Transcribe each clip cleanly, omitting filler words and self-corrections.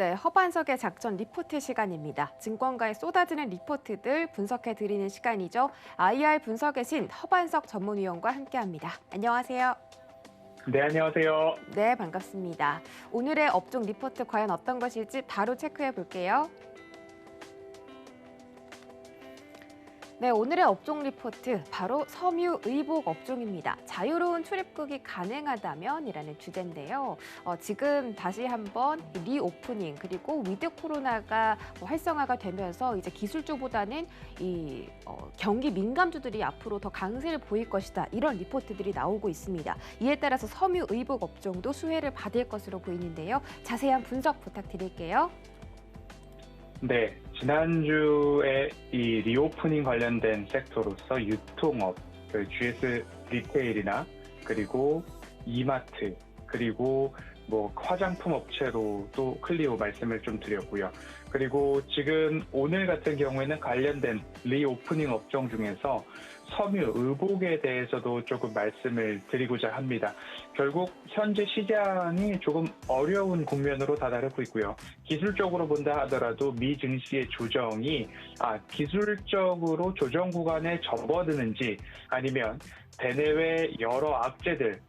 네, 허반석의 작전 리포트 시간입니다. 증권가에 쏟아지는 리포트들 분석해드리는 시간이죠. IR 분석의 신 허반석 전문위원과 함께합니다. 안녕하세요. 네, 안녕하세요. 네, 반갑습니다. 오늘의 업종 리포트 과연 어떤 것일지 바로 체크해 볼게요. 네, 오늘의 업종 리포트 바로 섬유의복 업종입니다. 자유로운 출입국이 가능하다면이라는 주제인데요. 지금 다시 한번 리오프닝 그리고 위드 코로나가 활성화가 되면서 이제 기술주보다는 경기 민감주들이 앞으로 더 강세를 보일 것이다. 이런 리포트들이 나오고 있습니다. 이에 따라서 섬유의복 업종도 수혜를 받을 것으로 보이는데요. 자세한 분석 부탁드릴게요. 네, 지난주에 이 리오프닝 관련된 섹터로서 유통업, GS 리테일이나 그리고 이마트, 그리고 뭐 화장품 업체로도 클리오 말씀을 좀 드렸고요. 그리고 지금 오늘 같은 경우에는 관련된 리오프닝 업종 중에서 섬유의복에 대해서도 조금 말씀을 드리고자 합니다. 결국 현재 시장이 조금 어려운 국면으로 다다르고 있고요. 기술적으로 본다 하더라도 미 증시의 조정이 기술적으로 조정 구간에 접어드는지 아니면 대내외 여러 악재들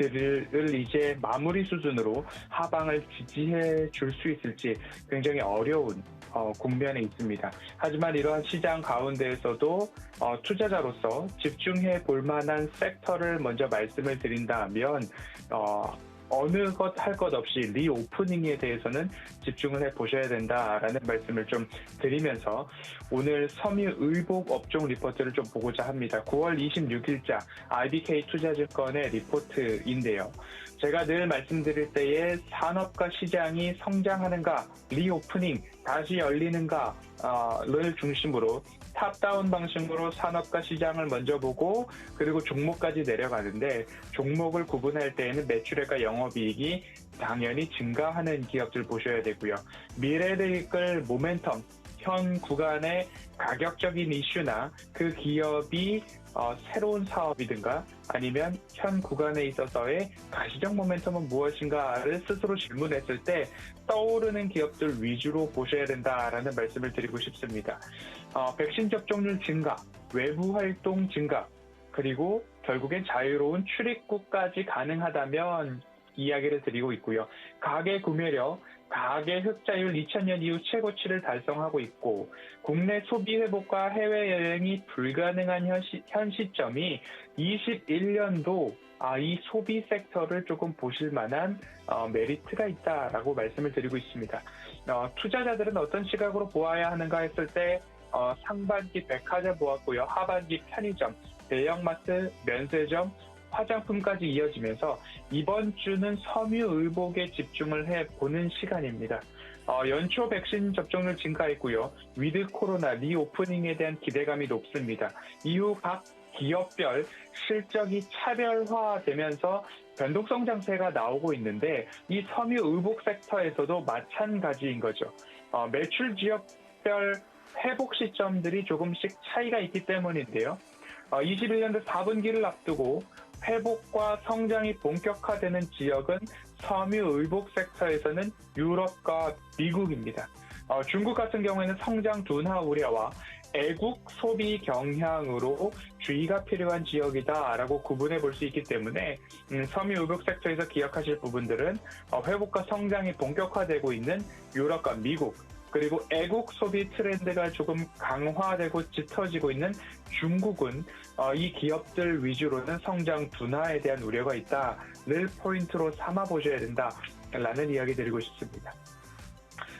을 이제 마무리 수준으로 하방을 지지해 줄 수 있을지 굉장히 어려운 국면에 있습니다. 하지만 이러한 시장 가운데에서도 투자자로서 집중해 볼 만한 섹터를 먼저 말씀을 드린다면 어느 것 할 것 없이 리오프닝에 대해서는 집중을 해 보셔야 된다라는 말씀을 좀 드리면서 오늘 섬유의복 업종 리포트를 좀 보고자 합니다. 9월 26일자 IBK 투자증권의 리포트인데요. 제가 늘 말씀드릴 때에 산업과 시장이 성장하는가, 리오프닝, 다시 열리는가를 중심으로 탑다운 방식으로 산업과 시장을 먼저 보고 그리고 종목까지 내려가는데 종목을 구분할 때에는 매출액과 영업이익이 당연히 증가하는 기업들 보셔야 되고요. 미래를 이끌 모멘텀, 현 구간의 가격적인 이슈나 그 기업이 새로운 사업이든가 아니면 현 구간에 있어서의 가시적 모멘텀은 무엇인가를 스스로 질문했을 때 떠오르는 기업들 위주로 보셔야 된다라는 말씀을 드리고 싶습니다. 백신 접종률 증가, 외부 활동 증가, 그리고 결국엔 자유로운 출입국까지 가능하다면 이야기를 드리고 있고요. 가계 구매력, 가계 흑자율 2000년 이후 최고치를 달성하고 있고 국내 소비 회복과 해외여행이 불가능한 현 시점이 21년도 이 소비 섹터를 조금 보실 만한 메리트가 있다라고 말씀을 드리고 있습니다. 투자자들은 어떤 시각으로 보아야 하는가 했을 때 상반기 백화점 보았고요. 하반기 편의점, 대형마트, 면세점, 화장품까지 이어지면서 이번 주는 섬유의복에 집중을 해보는 시간입니다. 연초 백신 접종률 증가했고요. 위드 코로나 리오프닝에 대한 기대감이 높습니다. 이후 각 기업별 실적이 차별화되면서 변동성 장세가 나오고 있는데 이 섬유의복 섹터에서도 마찬가지인 거죠. 매출 지역별 회복 시점들이 조금씩 차이가 있기 때문인데요. 21년도 4분기를 앞두고 회복과 성장이 본격화되는 지역은 섬유의복 섹터에서는 유럽과 미국입니다. 중국 같은 경우에는 성장 둔화 우려와 애국 소비 경향으로 주의가 필요한 지역이다라고 구분해 볼 수 있기 때문에 섬유의복 섹터에서 기억하실 부분들은 회복과 성장이 본격화되고 있는 유럽과 미국, 그리고 애국 소비 트렌드가 조금 강화되고 짙어지고 있는 중국은 이 기업들 위주로는 성장 둔화에 대한 우려가 있다를 포인트로 삼아 보셔야 된다라는 이야기 드리고 싶습니다.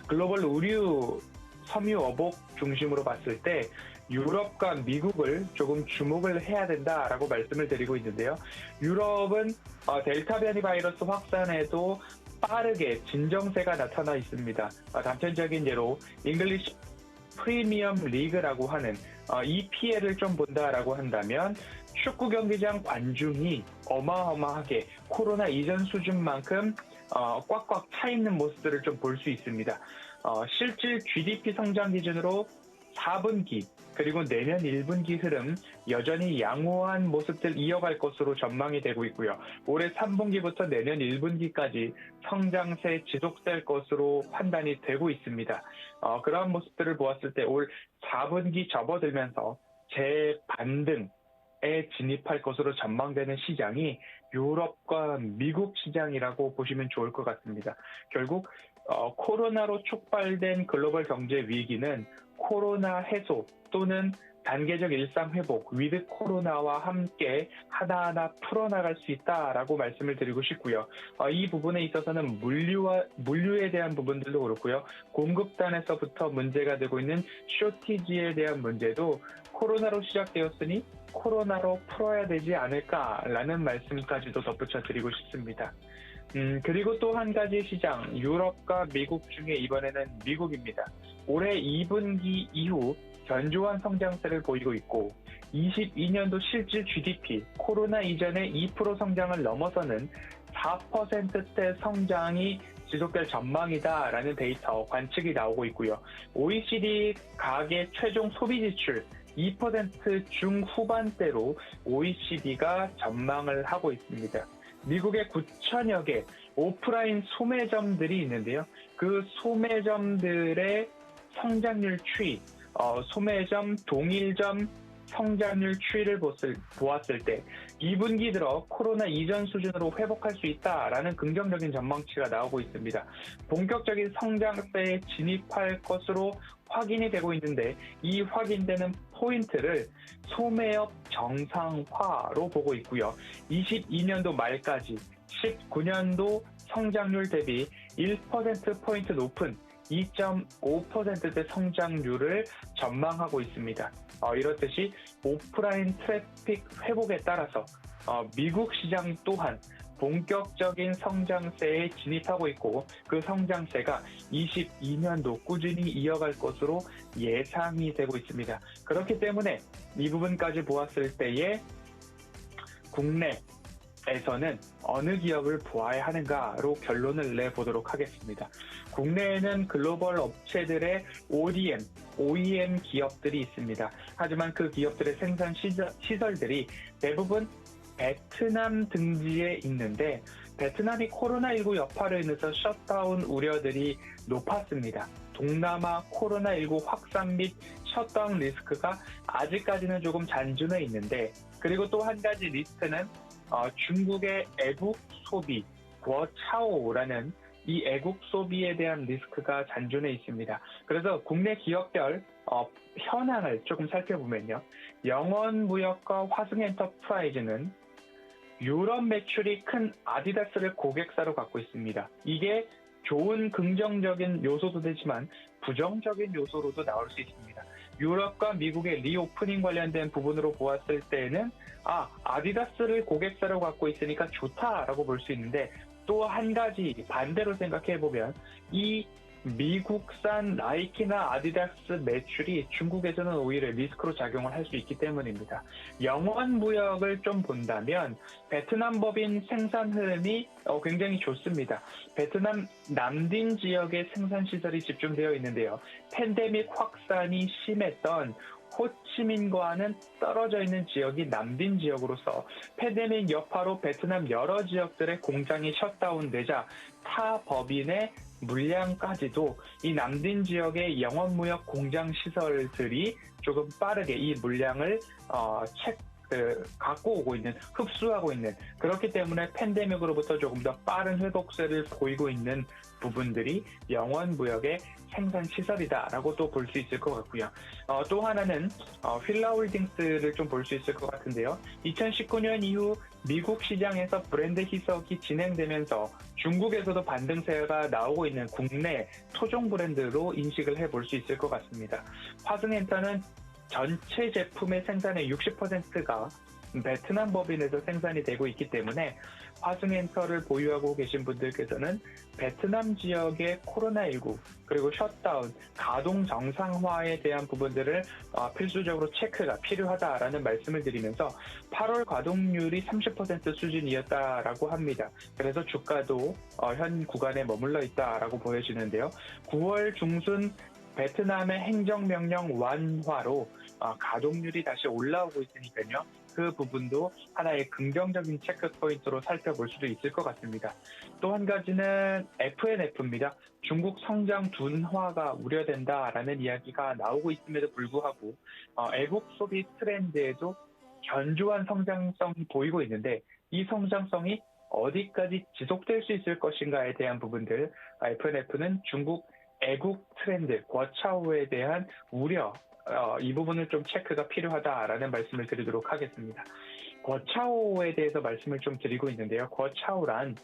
글로벌 의류 섬유어복 중심으로 봤을 때 유럽과 미국을 조금 주목을 해야 된다라고 말씀을 드리고 있는데요. 유럽은 델타 변이 바이러스 확산에도 빠르게 진정세가 나타나 있습니다. 단편적인 예로 잉글리시 프리미엄 리그라고 하는 이 피해를 좀 본다라고 한다면 축구 경기장 관중이 어마어마하게 코로나 이전 수준만큼 꽉꽉 차 있는 모습들을 좀 볼 수 있습니다. 실질 GDP 성장 기준으로 4분기 그리고 내년 1분기 흐름 여전히 양호한 모습들 이어갈 것으로 전망이 되고 있고요. 올해 3분기부터 내년 1분기까지 성장세 지속될 것으로 판단이 되고 있습니다. 그러한 모습들을 보았을 때 올 4분기 접어들면서 재반등에 진입할 것으로 전망되는 시장이 유럽과 미국 시장이라고 보시면 좋을 것 같습니다. 결국 코로나로 촉발된 글로벌 경제 위기는 코로나 해소 또는 단계적 일상 회복, 위드 코로나와 함께 하나하나 풀어나갈 수 있다라고 말씀을 드리고 싶고요. 이 부분에 있어서는 물류에 대한 부분들도 그렇고요. 공급단에서부터 문제가 되고 있는 쇼티지에 대한 문제도 코로나로 시작되었으니 코로나로 풀어야 되지 않을까라는 말씀까지도 덧붙여 드리고 싶습니다. 그리고 또 한 가지 시장, 유럽과 미국 중에 이번에는 미국입니다. 올해 2분기 이후 견조한 성장세를 보이고 있고 22년도 실질 GDP, 코로나 이전의 2% 성장을 넘어서는 4%대 성장이 지속될 전망이다라는 데이터 관측이 나오고 있고요. OECD 가계 최종 소비 지출 2% 중후반대로 OECD가 전망을 하고 있습니다. 미국의 9천여 개 오프라인 소매점들이 있는데요. 그 소매점들의 성장률 추이, 소매점, 동일점 성장률 추이를 보았을 때 2분기 들어 코로나 이전 수준으로 회복할 수 있다라는 긍정적인 전망치가 나오고 있습니다. 본격적인 성장세에 진입할 것으로 확인이 되고 있는데 이 확인되는 포인트를 소매업 정상화로 보고 있고요. 22년도 말까지 19년도 성장률 대비 1%포인트 높은 2.5%대 성장률을 전망하고 있습니다. 이렇듯이 오프라인 트래픽 회복에 따라서 미국 시장 또한 본격적인 성장세에 진입하고 있고 그 성장세가 22년도 꾸준히 이어갈 것으로 예상이 되고 있습니다. 그렇기 때문에 이 부분까지 보았을 때에 국내에서는 어느 기업을 보아야 하는가로 결론을 내보도록 하겠습니다. 국내에는 글로벌 업체들의 OEM 기업들이 있습니다. 하지만 그 기업들의 생산 시설들이 대부분 베트남 등지에 있는데 베트남이 코로나19 여파로 인해서 셧다운 우려들이 높았습니다. 동남아 코로나19 확산 및 셧다운 리스크가 아직까지는 조금 잔존해 있는데 그리고 또 한 가지 리스크는 중국의 애국 소비, 거차오라는 이 애국 소비에 대한 리스크가 잔존해 있습니다. 그래서 국내 기업별 현황을 조금 살펴보면요. 영원무역과 화승엔터프라이즈는 유럽 매출이 큰 아디다스를 고객사로 갖고 있습니다. 이게 좋은 긍정적인 요소도 되지만 부정적인 요소로도 나올 수 있습니다. 유럽과 미국의 리오프닝 관련된 부분으로 보았을 때는 아디다스를 고객사로 갖고 있으니까 좋다라고 볼 수 있는데 또 한 가지 반대로 생각해보면 이 미국산 나이키나 아디다스 매출이 중국에서는 오히려 리스크로 작용을 할 수 있기 때문입니다. 영원 무역을 좀 본다면 베트남 법인 생산 흐름이 굉장히 좋습니다. 베트남 남딘 지역에 생산 시설이 집중되어 있는데요. 팬데믹 확산이 심했던 호치민과는 떨어져 있는 지역이 남딘 지역으로서 팬데믹 여파로 베트남 여러 지역들의 공장이 셧다운되자 타 법인의 물량까지도 이 남딘 지역의 영원무역 공장 시설들이 조금 빠르게 이 물량을 갖고 오고 있는, 흡수하고 있는, 그렇기 때문에 팬데믹으로부터 조금 더 빠른 회복세를 보이고 있는 부분들이 영원무역의 생산 시설이다라고 또 볼 수 있을 것 같고요. 또 하나는 휠라홀딩스를 좀 볼 수 있을 것 같은데요. 2019년 이후 미국 시장에서 브랜드 희석이 진행되면서 중국에서도 반등세가 나오고 있는 국내 토종 브랜드로 인식을 해볼 수 있을 것 같습니다. 화승엔터는 전체 제품의 생산의 60%가 베트남 법인에서 생산이 되고 있기 때문에 화승엔터를 보유하고 계신 분들께서는 베트남 지역의 코로나19 그리고 셧다운, 가동 정상화에 대한 부분들을 필수적으로 체크가 필요하다라는 말씀을 드리면서 8월 가동률이 30% 수준이었다라고 합니다. 그래서 주가도 현 구간에 머물러 있다라고 보여지는데요. 9월 중순 베트남의 행정명령 완화로 가동률이 다시 올라오고 있으니까요. 그 부분도 하나의 긍정적인 체크 포인트로 살펴볼 수도 있을 것 같습니다. 또 한 가지는 FNF입니다. 중국 성장 둔화가 우려된다라는 이야기가 나오고 있음에도 불구하고 애국 소비 트렌드에도 견조한 성장성이 보이고 있는데 이 성장성이 어디까지 지속될 수 있을 것인가에 대한 부분들 FNF는 중국 애국 트렌드, 거차오에 대한 우려 이 부분을 좀 체크가 필요하다라는 말씀을 드리도록 하겠습니다. 거차오에 대해서 말씀을 좀 드리고 있는데요. 거차오란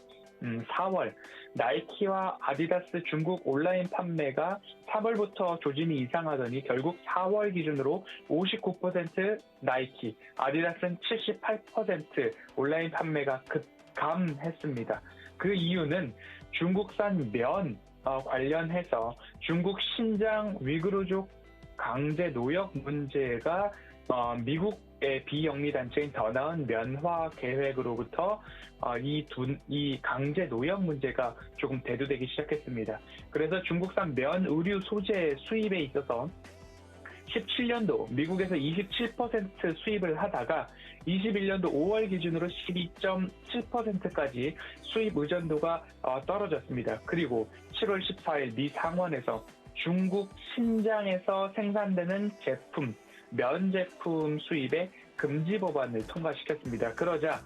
4월 나이키와 아디다스 중국 온라인 판매가 3월부터 조짐이 이상하더니 결국 4월 기준으로 59% 나이키, 아디다스는 78% 온라인 판매가 급감했습니다. 그 이유는 중국산 면 관련해서 중국 신장 위구르족 강제 노역 문제가 미국의 비영리 단체인 더 나은 면화 계획으로부터 이 강제 노역 문제가 조금 대두되기 시작했습니다. 그래서 중국산 면 의류 소재 수입에 있어서 17년도 미국에서 27% 수입을 하다가 21년도 5월 기준으로 12.7%까지 수입 의존도가 떨어졌습니다. 그리고 7월 14일 미 상원에서 중국 신장에서 생산되는 제품, 면 제품 수입에 금지 법안을 통과시켰습니다. 그러자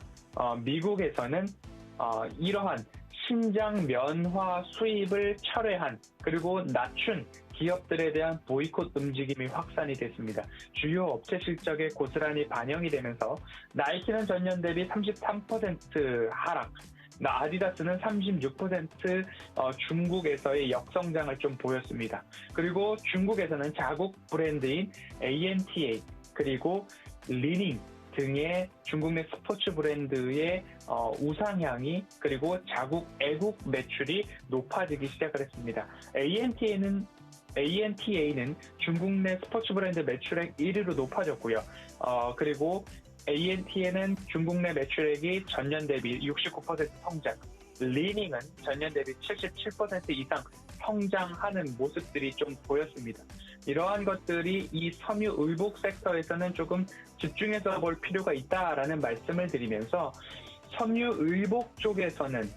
미국에서는 이러한 신장 면화 수입을 철회한 그리고 낮춘 기업들에 대한 보이콧 움직임이 확산이 됐습니다. 주요 업체 실적에 고스란히 반영이 되면서 나이키는 전년 대비 33% 하락, 아디다스는 36% 중국에서의 역성장을 좀 보였습니다. 그리고 중국에서는 자국 브랜드인 ANTA 그리고 리닝 등의 중국 내 스포츠 브랜드의 우상향이 그리고 자국 애국 매출이 높아지기 시작을 했습니다. ANTA는 중국 내 스포츠 브랜드 매출액 1위로 높아졌고요. 그리고 ANTA는 중국 내 매출액이 전년 대비 69% 성장, 리닝은 전년 대비 77% 이상 성장하는 모습들이 좀 보였습니다. 이러한 것들이 이 섬유 의복 섹터에서는 조금 집중해서 볼 필요가 있다라는 말씀을 드리면서 섬유 의복 쪽에서는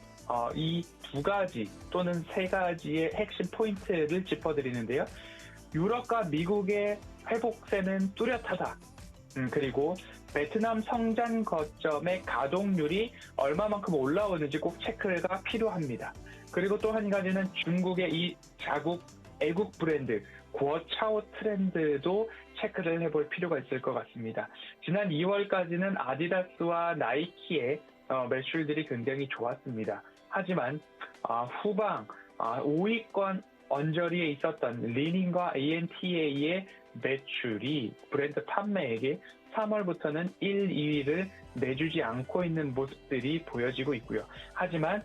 이 두 가지 또는 세 가지의 핵심 포인트를 짚어드리는데요. 유럽과 미국의 회복세는 뚜렷하다. 그리고 베트남 성장 거점의 가동률이 얼마만큼 올라오는지 꼭 체크가 필요합니다. 그리고 또 한 가지는 중국의 이 자국 애국 브랜드 구어차오 트렌드도 체크를 해볼 필요가 있을 것 같습니다. 지난 2월까지는 아디다스와 나이키의 매출들이 굉장히 좋았습니다. 하지만 후방 5위권 언저리에 있었던 리닝과 ANTA의 매출이 브랜드 판매액에 3월부터는 1, 2위를 내주지 않고 있는 모습들이 보여지고 있고요. 하지만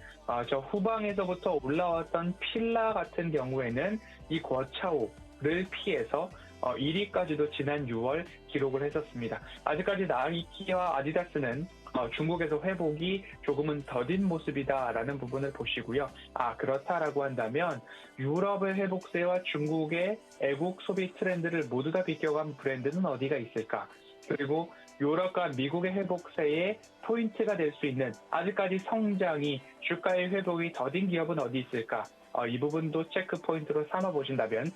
저 후방에서부터 올라왔던 필라 같은 경우에는 이 거차오를 피해서 1위까지도 지난 6월 기록을 했었습니다. 아직까지 나이키와 아디다스는 중국에서 회복이 조금은 더딘 모습이다라는 부분을 보시고요. 그렇다라고 한다면 유럽의 회복세와 중국의 애국 소비 트렌드를 모두 다 비껴간 브랜드는 어디가 있을까? 그리고 유럽과 미국의 회복세의 포인트가 될 수 있는 아직까지 성장이 주가의 회복이 더딘 기업은 어디 있을까? 이 부분도 체크 포인트로 삼아 보신다면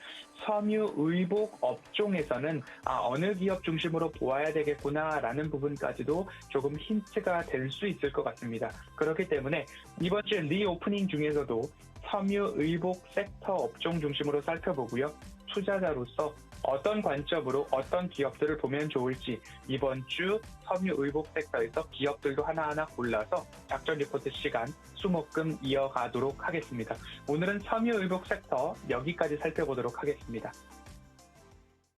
섬유 의복 업종에서는 어느 기업 중심으로 보아야 되겠구나라는 부분까지도 조금 힌트가 될 수 있을 것 같습니다. 그렇기 때문에 이번 주 리오프닝 중에서도 섬유 의복 섹터 업종 중심으로 살펴보고요. 투자자로서 어떤 관점으로 어떤 기업들을 보면 좋을지 이번 주 섬유 의복 섹터에서 기업들도 하나하나 골라서 작전 리포트 시간 수목금 이어가도록 하겠습니다. 오늘은 섬유 의복 섹터 여기까지 살펴보도록 하겠습니다.